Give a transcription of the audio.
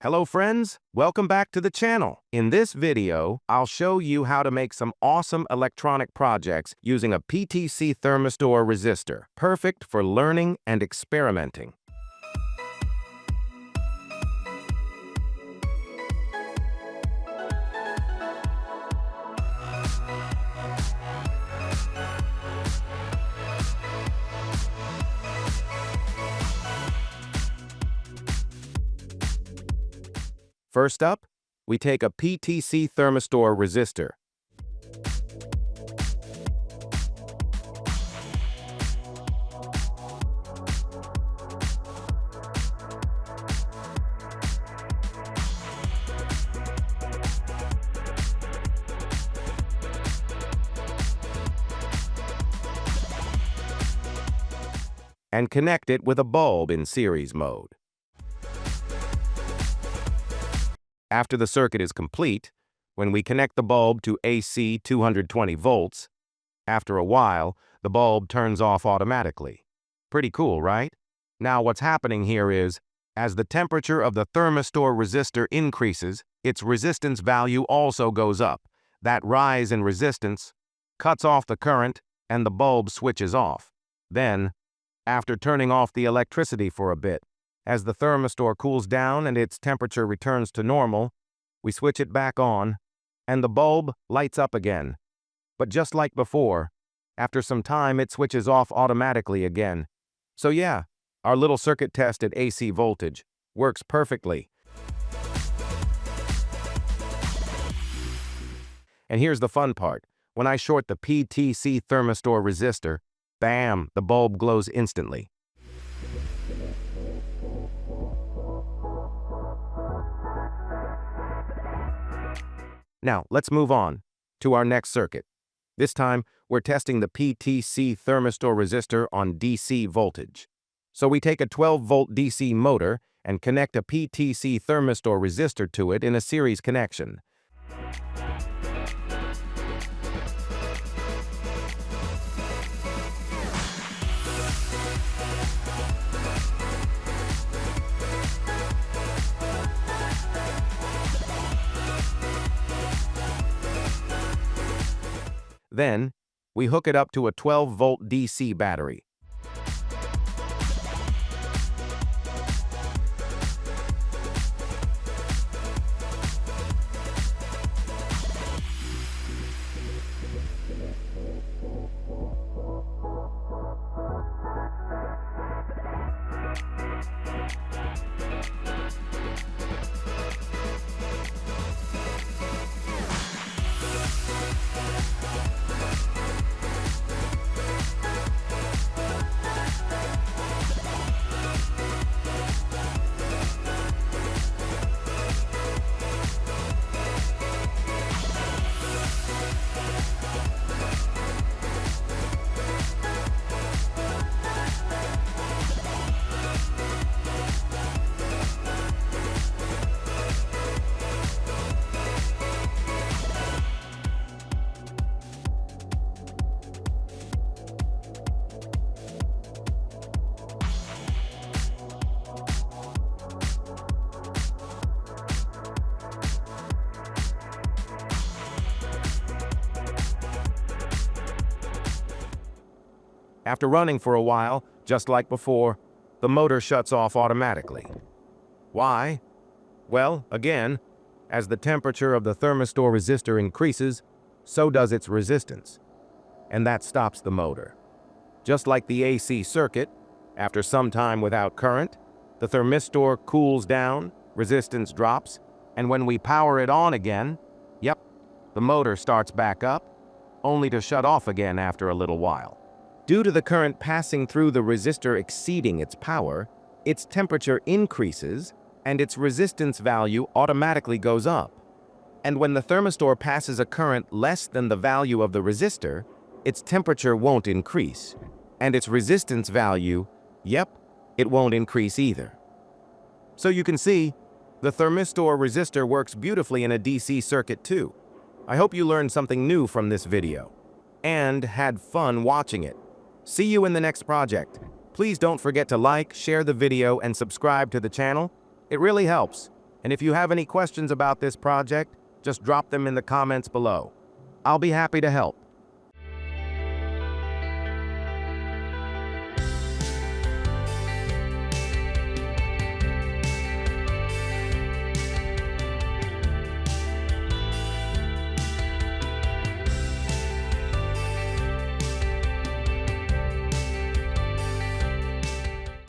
Hello friends, welcome back to the channel. In this video, I'll show you how to make some awesome electronic projects using a PTC Thermistor resistor, perfect for learning and experimenting. First up, we take a PTC Thermistor resistor. And connect it with a bulb in series mode. After the circuit is complete, when we connect the bulb to AC 220 volts, after a while, the bulb turns off automatically. Pretty cool, right? Now what's happening here is, as the temperature of the thermistor resistor increases, its resistance value also goes up. That rise in resistance cuts off the current and the bulb switches off. Then, after turning off the electricity for a bit, as the thermistor cools down and its temperature returns to normal, we switch it back on, and the bulb lights up again. But just like before, after some time it switches off automatically again. So yeah, our little circuit test at AC voltage works perfectly. And here's the fun part. When I short the PTC Thermistor resistor, bam, the bulb glows instantly. Now, let's move on to our next circuit. This time, we're testing the PTC Thermistor resistor on DC voltage. So we take a 12-volt DC motor and connect a PTC Thermistor resistor to it in a series connection. Then, we hook it up to a 12-volt DC battery. After running for a while, just like before, the motor shuts off automatically. Why? Well, again, as the temperature of the thermistor resistor increases, so does its resistance, and that stops the motor. Just like the AC circuit, after some time without current, the thermistor cools down, resistance drops, and when we power it on again, yep, the motor starts back up, only to shut off again after a little while. Due to the current passing through the resistor exceeding its power, its temperature increases and its resistance value automatically goes up. And when the thermistor passes a current less than the value of the resistor, its temperature won't increase. And its resistance value, yep, it won't increase either. So you can see, the thermistor resistor works beautifully in a DC circuit too. I hope you learned something new from this video and had fun watching it. See you in the next project. Please don't forget to like, share the video, and subscribe to the channel. It really helps. And if you have any questions about this project, just drop them in the comments below. I'll be happy to help.